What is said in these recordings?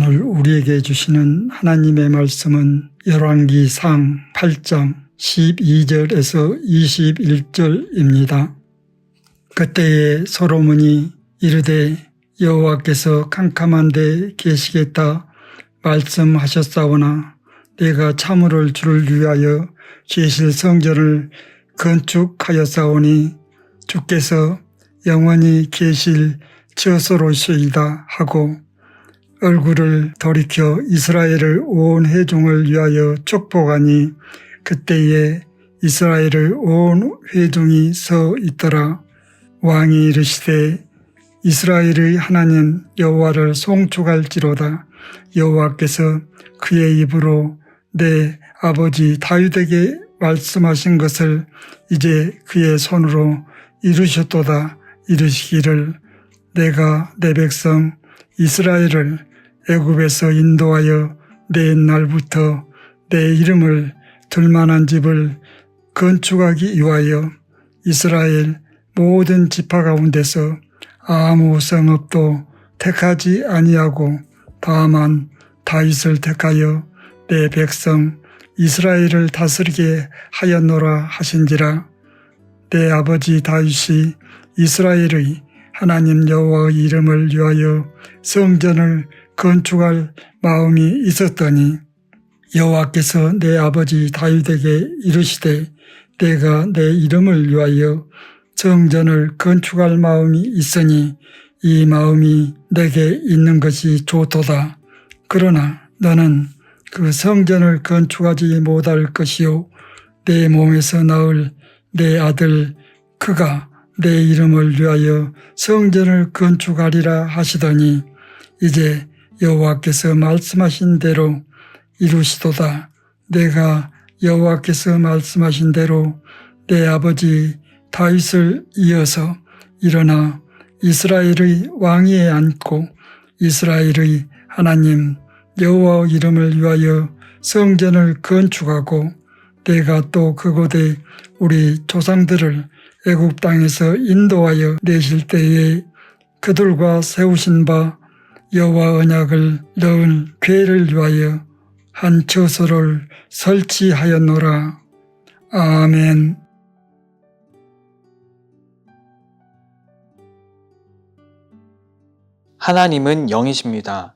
오늘 우리에게 주시는 하나님의 말씀은 열왕기상 8장 12절에서 21절입니다. 그때에 솔로몬이 이르되 여호와께서 캄캄한 데 계시겠다 말씀하셨사오나 내가 참으를 주를 위하여 지으실 성전을 건축하였사오니 주께서 영원히 계실 처소로시이다 하고 얼굴을 돌이켜 이스라엘을 온 회중을 위하여 축복하니 그때에 이스라엘의 온 회중이 서 있더라. 왕이 이르시되 이스라엘의 하나님 여호와를 송축할지로다. 여호와께서 그의 입으로 내 아버지 다윗에게 말씀하신 것을 이제 그의 손으로 이루셨도다. 이르시기를 내가 내 백성 이스라엘을 애굽에서 인도하여 내 날부터 내 이름을 둘만한 집을 건축하기 위하여 이스라엘 모든 지파 가운데서 아무 성읍도 택하지 아니하고 다만 다윗을 택하여 내 백성 이스라엘을 다스리게 하였노라 하신지라. 내 아버지 다윗이 이스라엘의 하나님 여호와의 이름을 위하여 성전을 건축할 마음이 있었더니 여호와께서 내 아버지 다윗에게 이르시되 내가 내 이름을 위하여 성전을 건축할 마음이 있으니 이 마음이 내게 있는 것이 좋도다. 그러나 너는 그 성전을 건축하지 못할 것이요 내 몸에서 나올 내 아들 그가 내 이름을 위하여 성전을 건축하리라 하시더니 이제 여호와께서 말씀하신 대로 이루시도다. 내가 여호와께서 말씀하신 대로 내 아버지 다윗을 이어서 일어나 이스라엘의 왕위에 앉고 이스라엘의 하나님 여호와의 이름을 위하여 성전을 건축하고 내가 또 그곳에 우리 조상들을 애굽 땅에서 인도하여 내실 때에 그들과 세우신 바 여호와 언약을 넣은 궤를 위하여 한 처소를 설치하였노라. 아멘. 하나님은 영이십니다.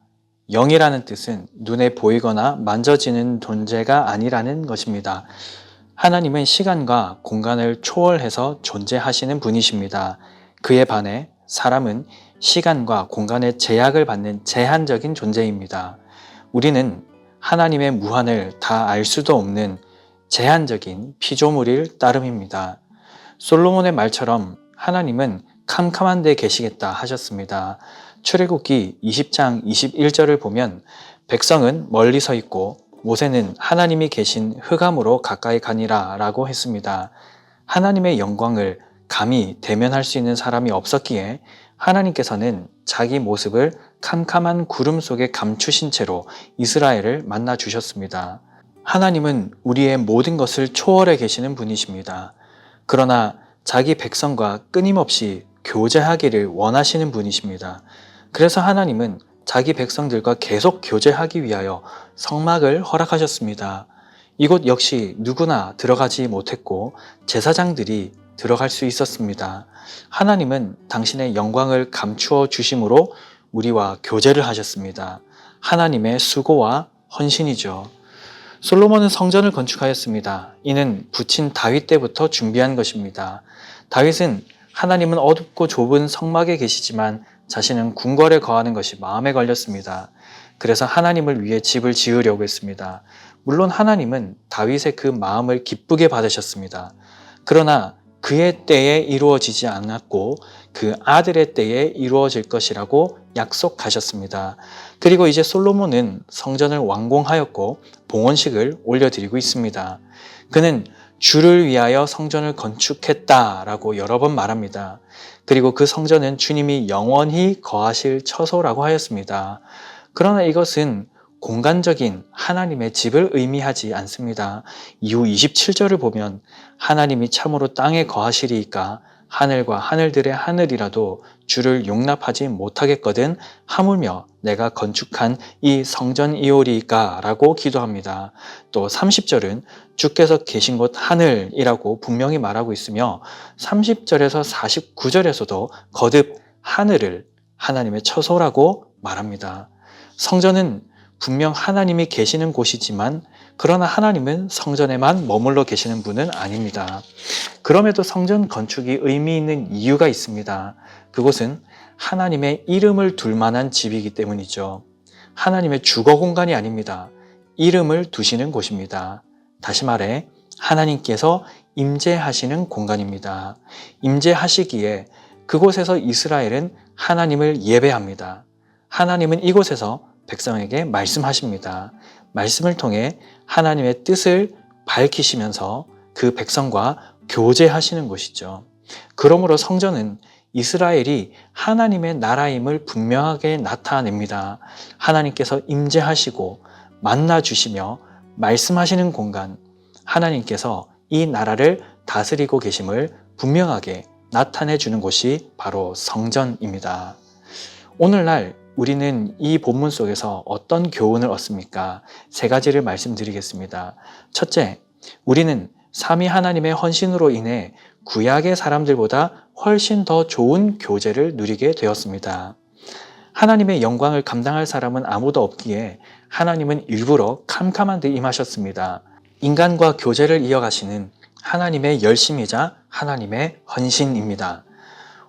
영이라는 뜻은 눈에 보이거나 만져지는 존재가 아니라는 것입니다. 하나님은 시간과 공간을 초월해서 존재하시는 분이십니다. 그에 반해 사람은 시간과 공간의 제약을 받는 제한적인 존재입니다. 우리는 하나님의 무한을 다 알 수도 없는 제한적인 피조물일 따름입니다. 솔로몬의 말처럼 하나님은 캄캄한 데 계시겠다 하셨습니다. 출애굽기 20장 21절을 보면 백성은 멀리 서 있고 모세는 하나님이 계신 흑암으로 가까이 가니라 라고 했습니다. 하나님의 영광을 감히 대면할 수 있는 사람이 없었기에 하나님께서는 자기 모습을 캄캄한 구름 속에 감추신 채로 이스라엘을 만나 주셨습니다. 하나님은 우리의 모든 것을 초월해 계시는 분이십니다. 그러나 자기 백성과 끊임없이 교제하기를 원하시는 분이십니다. 그래서 하나님은 자기 백성들과 계속 교제하기 위하여 성막을 허락하셨습니다. 이곳 역시 누구나 들어가지 못했고 제사장들이 들어갈 수 있었습니다. 하나님은 당신의 영광을 감추어 주심으로 우리와 교제를 하셨습니다. 하나님의 수고와 헌신이죠. 솔로몬은 성전을 건축하였습니다. 이는 부친 다윗 때부터 준비한 것입니다. 다윗은 하나님은 어둡고 좁은 성막에 계시지만 자신은 궁궐에 거하는 것이 마음에 걸렸습니다. 그래서 하나님을 위해 집을 지으려고 했습니다. 물론 하나님은 다윗의 그 마음을 기쁘게 받으셨습니다. 그러나 그의 때에 이루어지지 않았고 그 아들의 때에 이루어질 것이라고 약속하셨습니다. 그리고 이제 솔로몬은 성전을 완공하였고 봉헌식을 올려드리고 있습니다. 그는 주를 위하여 성전을 건축했다라고 여러 번 말합니다. 그리고 그 성전은 주님이 영원히 거하실 처소라고 하였습니다. 그러나 이것은 공간적인 하나님의 집을 의미하지 않습니다. 이후 27절을 보면 하나님이 참으로 땅에 거하시리이까 하늘과 하늘들의 하늘이라도 주를 용납하지 못하겠거든 하물며 내가 건축한 이 성전이오리까 라고 기도합니다. 또 30절은 주께서 계신 곳 하늘이라고 분명히 말하고 있으며 30절에서 49절에서도 거듭 하늘을 하나님의 처소라고 말합니다. 성전은 분명 하나님이 계시는 곳이지만 그러나 하나님은 성전에만 머물러 계시는 분은 아닙니다. 그럼에도 성전 건축이 의미 있는 이유가 있습니다. 그곳은 하나님의 이름을 둘 만한 집이기 때문이죠. 하나님의 주거 공간이 아닙니다. 이름을 두시는 곳입니다. 다시 말해 하나님께서 임재하시는 공간입니다. 임재하시기에 그곳에서 이스라엘은 하나님을 예배합니다. 하나님은 이곳에서 백성에게 말씀하십니다. 말씀을 통해 하나님의 뜻을 밝히시면서 그 백성과 교제하시는 곳이죠. 그러므로 성전은 이스라엘이 하나님의 나라임을 분명하게 나타냅니다. 하나님께서 임재하시고 만나주시며 말씀하시는 공간, 하나님께서 이 나라를 다스리고 계심을 분명하게 나타내 주는 곳이 바로 성전입니다. 오늘날 우리는 이 본문 속에서 어떤 교훈을 얻습니까? 세 가지를 말씀드리겠습니다. 첫째, 우리는 삼위 하나님의 헌신으로 인해 구약의 사람들보다 훨씬 더 좋은 교제를 누리게 되었습니다. 하나님의 영광을 감당할 사람은 아무도 없기에 하나님은 일부러 캄캄한 데 임하셨습니다. 인간과 교제를 이어가시는 하나님의 열심이자 하나님의 헌신입니다.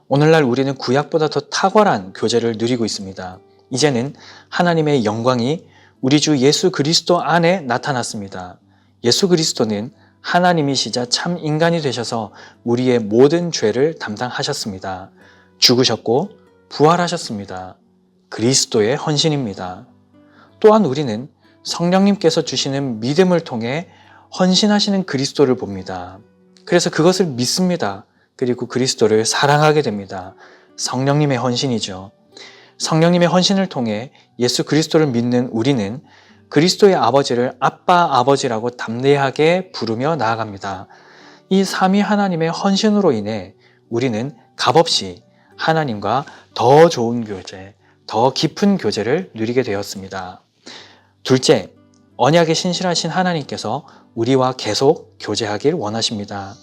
오늘날 우리는 구약보다 더 탁월한 교제를 누리고 있습니다. 이제는 하나님의 영광이 우리 주 예수 그리스도 안에 나타났습니다. 예수 그리스도는 하나님이시자 참 인간이 되셔서 우리의 모든 죄를 담당하셨습니다. 죽으셨고 부활하셨습니다. 그리스도의 헌신입니다. 또한 우리는 성령님께서 주시는 믿음을 통해 헌신하시는 그리스도를 봅니다. 그래서 그것을 믿습니다. 그리고 그리스도를 사랑하게 됩니다. 성령님의 헌신이죠. 성령님의 헌신을 통해 예수 그리스도를 믿는 우리는 그리스도의 아버지를 아빠 아버지라고 담대하게 부르며 나아갑니다. 이 삼위 하나님의 헌신으로 인해 우리는 값없이 하나님과 더 좋은 교제, 더 깊은 교제를 누리게 되었습니다. 둘째, 언약에 신실하신 하나님께서 우리와 계속 교제하길 원하십니다.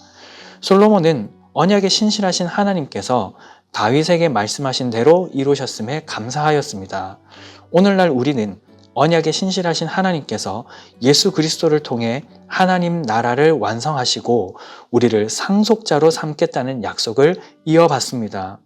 솔로몬은 언약에 신실하신 하나님께서 다윗에게 말씀하신 대로 이루셨음에 감사하였습니다. 오늘날 우리는 언약에 신실하신 하나님께서 예수 그리스도를 통해 하나님 나라를 완성하시고 우리를 상속자로 삼겠다는 약속을 이어받습니다.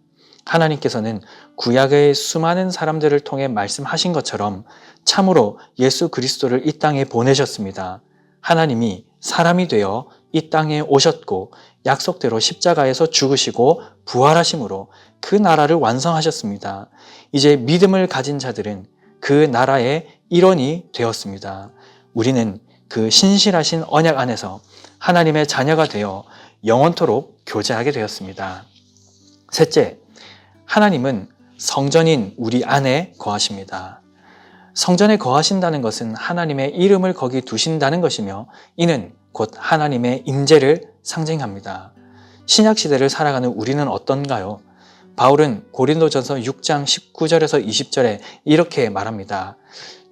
하나님께서는 구약의 수많은 사람들을 통해 말씀하신 것처럼 참으로 예수 그리스도를 이 땅에 보내셨습니다. 하나님이 사람이 되어 이 땅에 오셨고 약속대로 십자가에서 죽으시고 부활하심으로 그 나라를 완성하셨습니다. 이제 믿음을 가진 자들은 그 나라의 일원이 되었습니다. 우리는 그 신실하신 언약 안에서 하나님의 자녀가 되어 영원토록 교제하게 되었습니다. 셋째, 하나님은 성전인 우리 안에 거하십니다. 성전에 거하신다는 것은 하나님의 이름을 거기 두신다는 것이며 이는 곧 하나님의 임재를 상징합니다. 신약시대를 살아가는 우리는 어떤가요? 바울은 고린도전서 6장 19절에서 20절에 이렇게 말합니다.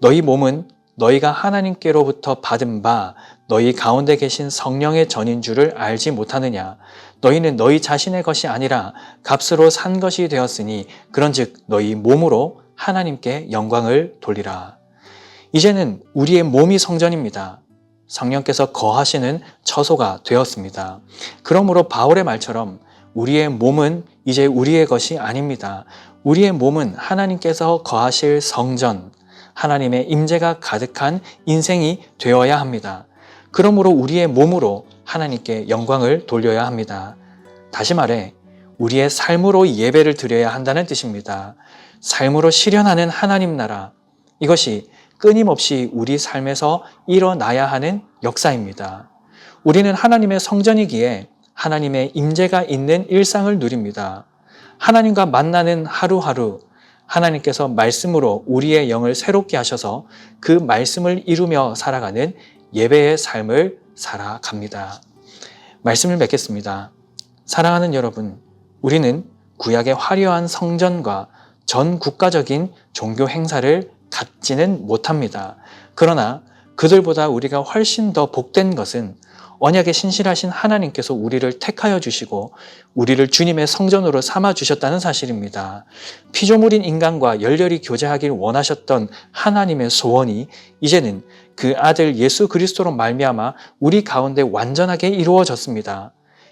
너희 몸은 너희가 하나님께로부터 받은 바 너희 가운데 계신 성령의 전인 줄을 알지 못하느냐. 너희는 너희 자신의 것이 아니라 값으로 산 것이 되었으니 그런즉 너희 몸으로 하나님께 영광을 돌리라. 이제는 우리의 몸이 성전입니다. 성령께서 거하시는 처소가 되었습니다. 그러므로 바울의 말처럼 우리의 몸은 이제 우리의 것이 아닙니다. 우리의 몸은 하나님께서 거하실 성전, 하나님의 임재가 가득한 인생이 되어야 합니다. 그러므로 우리의 몸으로 하나님께 영광을 돌려야 합니다. 다시 말해 우리의 삶으로 예배를 드려야 한다는 뜻입니다. 삶으로 실현하는 하나님 나라, 이것이 끊임없이 우리 삶에서 일어나야 하는 역사입니다. 우리는 하나님의 성전이기에 하나님의 임재가 있는 일상을 누립니다. 하나님과 만나는 하루하루 하나님께서 말씀으로 우리의 영을 새롭게 하셔서 그 말씀을 이루며 살아가는 예배의 삶을 살아갑니다. 말씀을 맺겠습니다. 사랑하는 여러분, 우리는 구약의 화려한 성전과 전 국가적인 종교 행사를 갖지는 못합니다. 그러나 그들보다 우리가 훨씬 더 복된 것은 언약에 신실하신 하나님께서 우리를 택하여 주시고 우리를 주님의 성전으로 삼아 주셨다는 사실입니다. 피조물인 인간과 열렬히 교제하길 원하셨던 하나님의 소원이 이제는 그 아들 예수 그리스도로 말미암아 우리 가운데 완전하게 이루어졌습니다.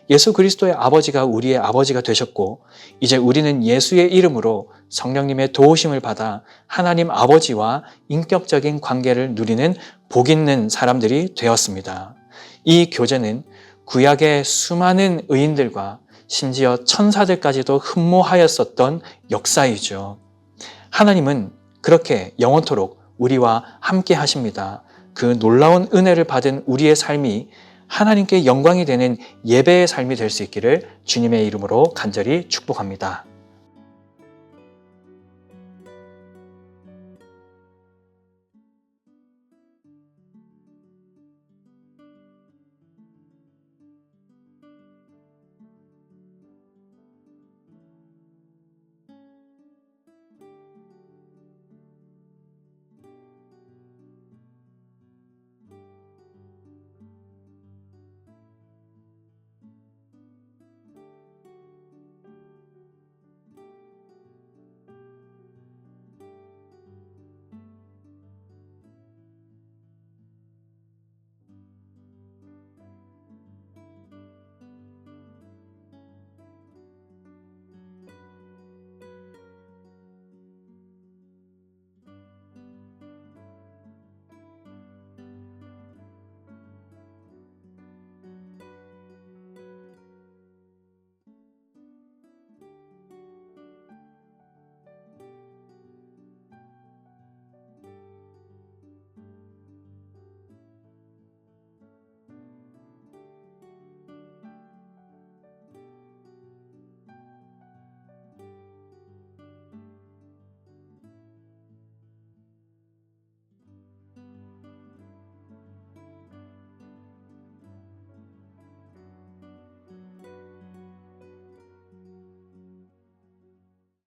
예수 그리스도의 아버지가 우리의 아버지가 되셨고 이제 우리는 예수의 이름으로 성령님의 도우심을 받아 하나님 아버지와 인격적인 관계를 누리는 복 있는 사람들이 되었습니다. 이 교제는 구약의 수많은 의인들과 심지어 천사들까지도 흠모하였었던 역사이죠. 하나님은 그렇게 영원토록 우리와 함께 하십니다. 그 놀라운 은혜를 받은 우리의 삶이 하나님께 영광이 되는 예배의 삶이 될 수 있기를 주님의 이름으로 간절히 축복합니다.